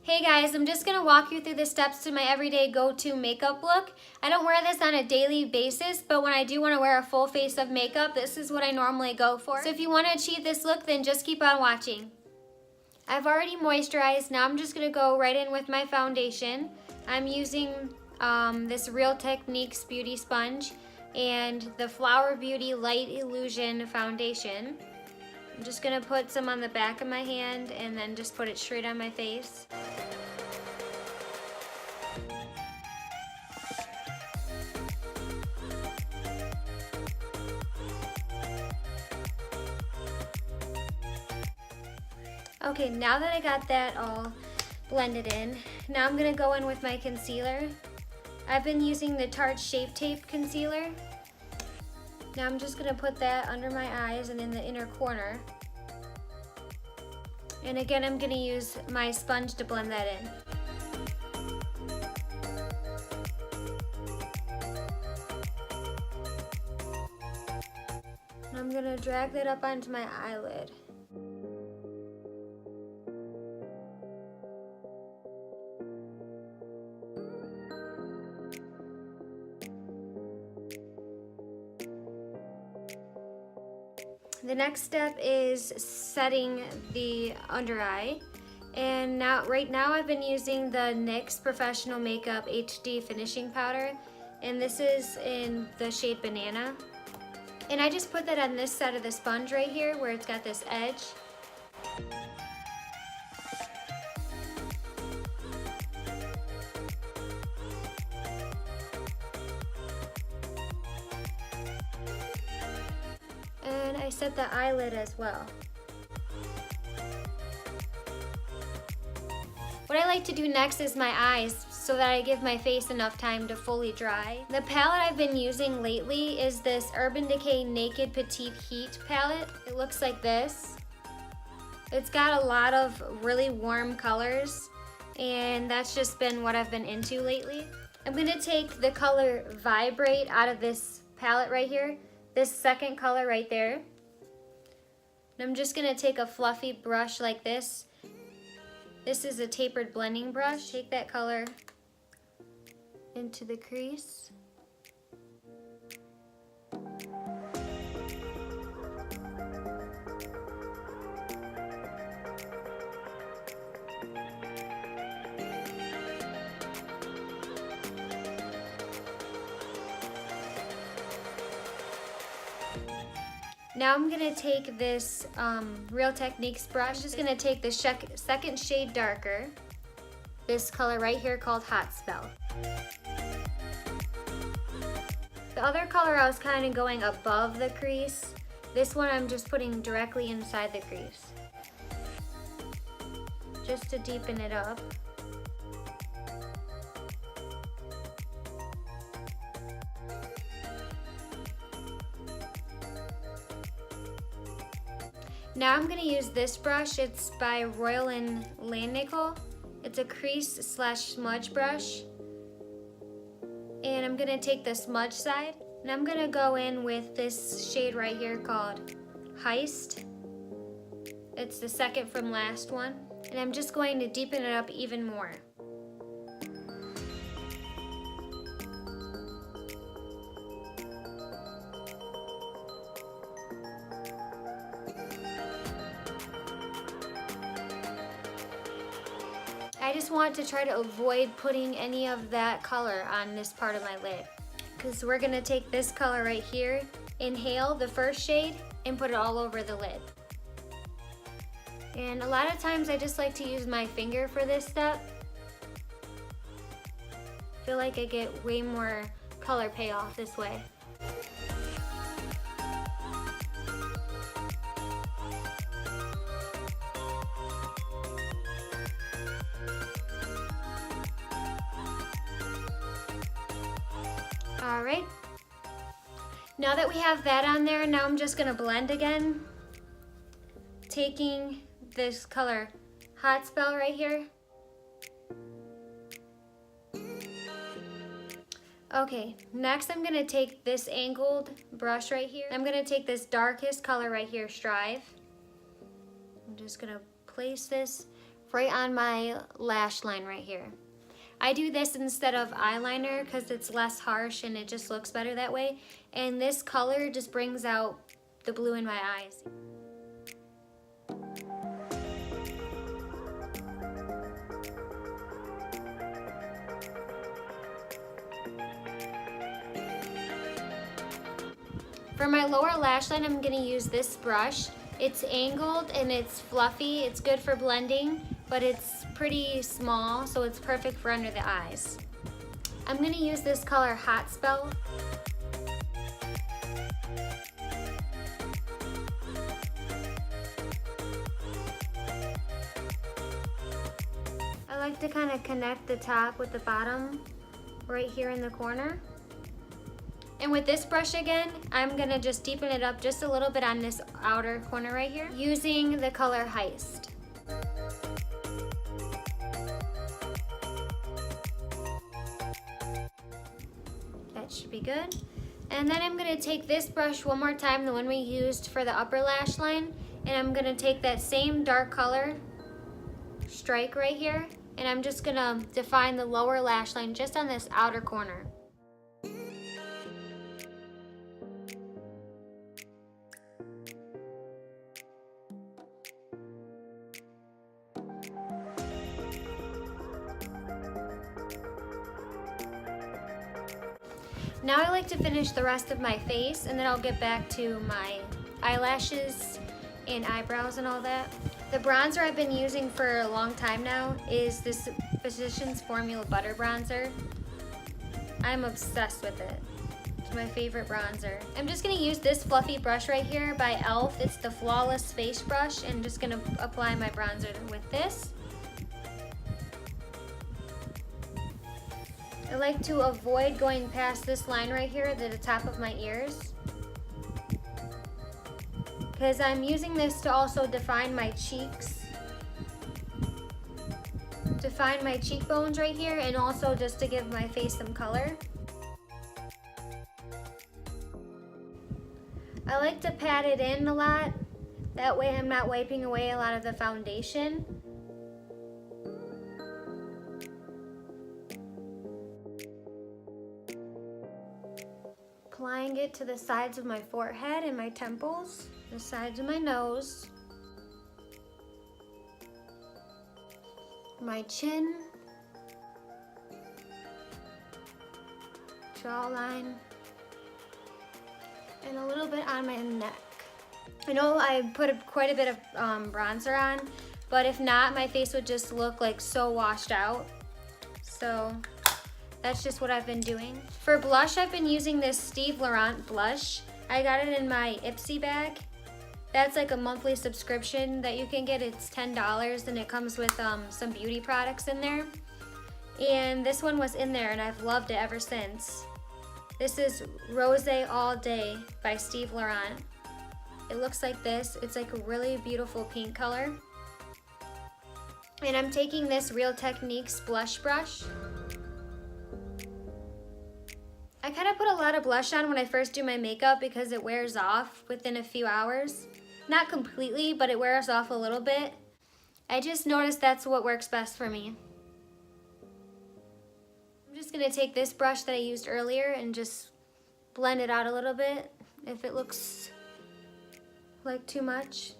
Hey guys, I'm just gonna walk you through the steps to my everyday go-to makeup look. I don't wear this on a daily basis, but when I do wanna wear a full face of makeup, this is what I normally go for. So if you wanna achieve this look, then just keep on watching. I've already moisturized, now I'm just gonna go right in with my foundation. I'm using this Real Techniques Beauty Sponge and the Flower Beauty Light Illusion Foundation. I'm just gonna put some on the back of my hand and then just put it straight on my face. Okay, now that I got that all blended in, now I'm gonna go in with my concealer. I've been using the Tarte Shape Tape Concealer. Now I'm just gonna put that under my eyes and in the inner corner. And again, I'm gonna use my sponge to blend that in. And I'm gonna drag that up onto my eyelid. The next step is setting the under eye. And right now I've been using the NYX Professional Makeup HD Finishing Powder. And this is in the shade Banana. And I just put that on this side of the sponge right here where it's got this edge. And I set the eyelid as well. What I like to do next is my eyes so that I give my face enough time to fully dry. The palette I've been using lately is this Urban Decay Naked Petite Heat palette. It looks like this. It's got a lot of really warm colors and that's just been what I've been into lately. I'm gonna take the color Vibrate out of this palette right here. This second color right there. And I'm just gonna take a fluffy brush like this. This is a tapered blending brush. Take that color into the crease. Now I'm gonna take this Real Techniques brush. I'm just gonna take the second shade darker, this color right here called Hot Spell. The other color I was kind of going above the crease. This one I'm just putting directly inside the crease, just to deepen it up. Now I'm going to use this brush. It's by Royal & Langnickel. It's a crease slash smudge brush. And I'm going to take the smudge side and I'm going to go in with this shade right here called Heist. It's the second from last one. And I'm just going to deepen it up even more. I just want to try to avoid putting any of that color on this part of my lid, because we're gonna take this color right here, inhale the first shade, and put it all over the lid. And a lot of times I just like to use my finger for this step. I feel like I get way more color payoff this way. All right, now that we have that on there, now I'm just gonna blend again. Taking this color Hot Spell right here. Okay, next I'm gonna take this angled brush right here. I'm gonna take this darkest color right here, Strive. I'm just gonna place this right on my lash line right here. I do this instead of eyeliner because it's less harsh and it just looks better that way. And this color just brings out the blue in my eyes. For my lower lash line, I'm gonna use this brush. It's angled and it's fluffy. It's good for blending, but it's pretty small, so it's perfect for under the eyes. I'm gonna use this color Hot Spell. I like to kind of connect the top with the bottom right here in the corner. And with this brush again, I'm gonna just deepen it up just a little bit on this outer corner right here using the color Heist. That should be good. And then I'm gonna take this brush one more time, the one we used for the upper lash line, and I'm gonna take that same dark color strike right here, and I'm just gonna define the lower lash line just on this outer corner. Now I like to finish the rest of my face, and then I'll get back to my eyelashes and eyebrows and all that. The bronzer I've been using for a long time now is this Physicians Formula Butter Bronzer. I'm obsessed with it. It's my favorite bronzer. I'm just gonna use this fluffy brush right here by e.l.f. It's the Flawless Face Brush, and just gonna apply my bronzer with this. I like to avoid going past this line right here at the top of my ears, because I'm using this to also define my cheeks, define my cheekbones right here, and also just to give my face some color. I like to pat it in a lot, that way I'm not wiping away a lot of the foundation. Applying it to the sides of my forehead and my temples, the sides of my nose, my chin, jawline, and a little bit on my neck. I know I put quite a bit of bronzer on, but if not, my face would just look like so washed out. So that's just what I've been doing. For blush, I've been using this Steve Laurent blush. I got it in my Ipsy bag. That's like a monthly subscription that you can get. It's $10 and it comes with some beauty products in there. And this one was in there and I've loved it ever since. This is Rose All Day by Steve Laurent. It looks like this. It's like a really beautiful pink color. And I'm taking this Real Techniques blush brush. I kind of put a lot of blush on when I first do my makeup because it wears off within a few hours. Not completely, but it wears off a little bit. I just noticed that's what works best for me. I'm just gonna take this brush that I used earlier and just blend it out a little bit if it looks like too much.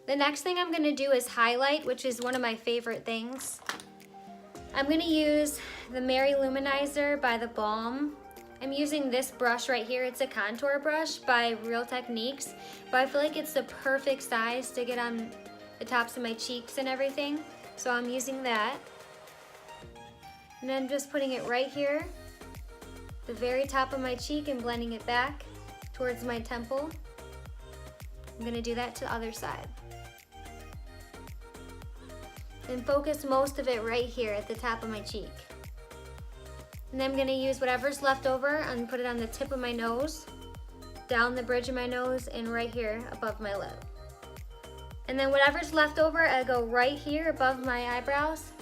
The next thing I'm gonna do is highlight, which is one of my favorite things. I'm gonna use the Mary Luminizer by The Balm. I'm using this brush right here. It's a contour brush by Real Techniques, but I feel like it's the perfect size to get on the tops of my cheeks and everything. So I'm using that. And then just putting it right here, the very top of my cheek, and blending it back towards my temple. I'm gonna do that to the other side. And focus most of it right here at the top of my cheek. And then I'm gonna use whatever's left over and put it on the tip of my nose, down the bridge of my nose, and right here above my lip. And then whatever's left over, I go right here above my eyebrows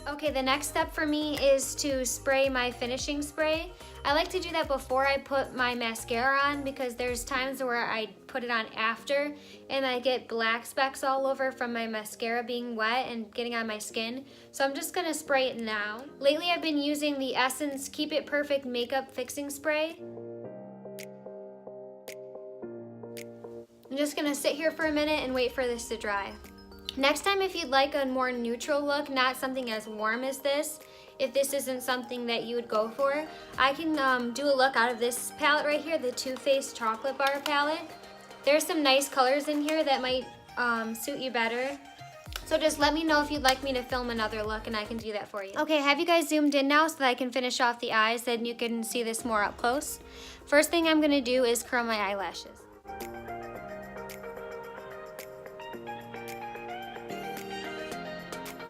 Okay, the next step for me is to spray my finishing spray. I like to do that before I put my mascara on because there's times where I put it on after and I get black specks all over from my mascara being wet and getting on my skin. So I'm just gonna spray it now. Lately I've been using the Essence Keep It Perfect Makeup Fixing Spray. I'm just gonna sit here for a minute and wait for this to dry. Next time, if you'd like a more neutral look, not something as warm as this, if this isn't something that you would go for, I can do a look out of this palette right here, the Too Faced Chocolate Bar palette. There's some nice colors in here that might suit you better. So just let me know if you'd like me to film another look and I can do that for you. Okay, have you guys zoomed in now so that I can finish off the eyes, then you can see this more up close? First thing I'm gonna do is curl my eyelashes.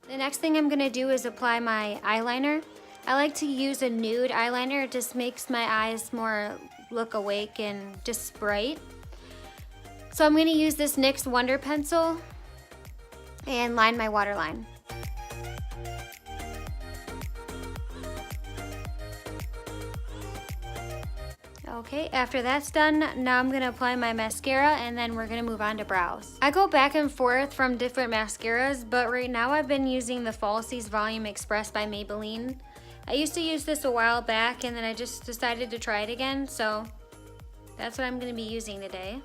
The next thing I'm gonna do is apply my eyeliner. I like to use a nude eyeliner. It just makes my eyes more look awake and just bright. So I'm gonna use this NYX Wonder Pencil and line my waterline. Okay, after that's done, now I'm gonna apply my mascara and then we're gonna move on to brows. I go back and forth from different mascaras, but right now I've been using the Falsies Volume Express by Maybelline. I used to use this a while back and then I just decided to try it again, so that's what I'm gonna be using today.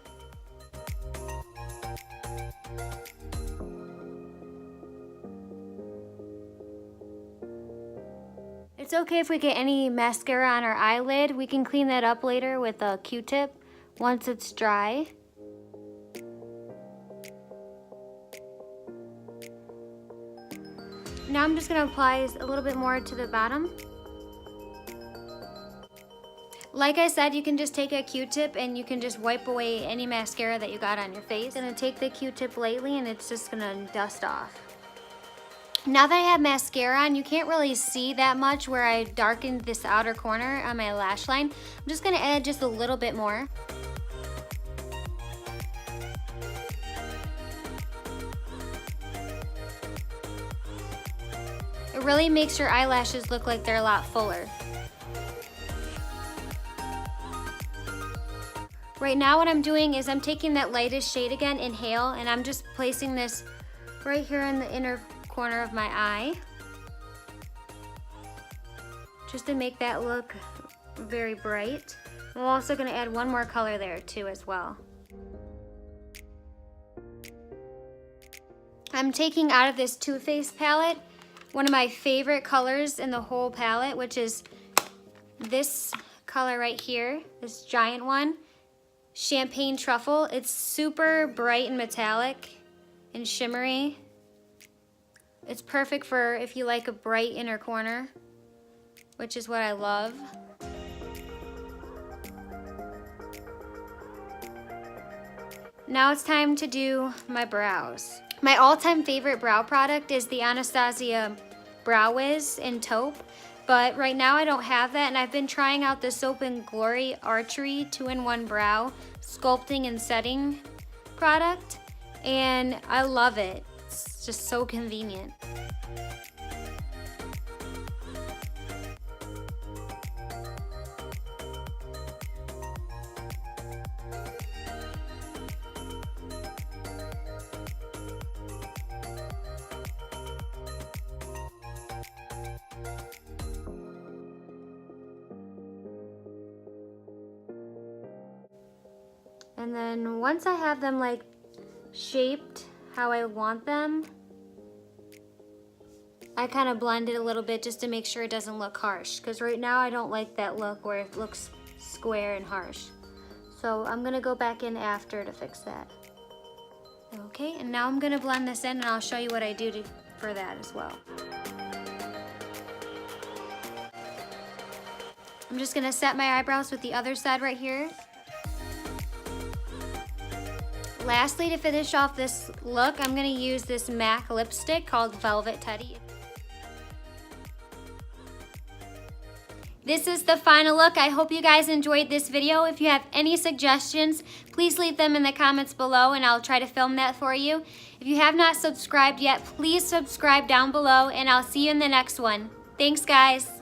It's okay if we get any mascara on our eyelid. We can clean that up later with a Q-tip once it's dry. Now I'm just gonna apply a little bit more to the bottom. Like I said, you can just take a Q-tip and you can just wipe away any mascara that you got on your face. I'm gonna take the Q-tip lightly and it's just gonna dust off. Now that I have mascara on, you can't really see that much where I darkened this outer corner on my lash line. I'm just gonna add just a little bit more. It really makes your eyelashes look like they're a lot fuller. Right now what I'm doing is I'm taking that lightest shade again, Inhale, and I'm just placing this right here in the inner corner of my eye, just to make that look very bright. I'm also going to add one more color there too as well. I'm taking out of this Too Faced palette one of my favorite colors in the whole palette, which is this color right here, this giant one, Champagne Truffle. It's super bright and metallic and shimmery. It's perfect for if you like a bright inner corner, which is what I love. Now it's time to do my brows. My all-time favorite brow product is the Anastasia Brow Wiz in taupe, but right now I don't have that, and I've been trying out the Soap and Glory Archery 2-in-1 Brow Sculpting and Setting product, and I love it. It's just so convenient. And then once I have them like shaped how I want them, I kind of blend it a little bit just to make sure it doesn't look harsh, because right now I don't like that look where it looks square and harsh. So I'm gonna go back in after to fix that. Okay, and now I'm gonna blend this in and I'll show you what I do for that as well. I'm just gonna set my eyebrows with the other side right here. Lastly, to finish off this look, I'm gonna use this MAC lipstick called Velvet Teddy. This is the final look. I hope you guys enjoyed this video. If you have any suggestions, please leave them in the comments below and I'll try to film that for you. If you have not subscribed yet, please subscribe down below and I'll see you in the next one. Thanks, guys.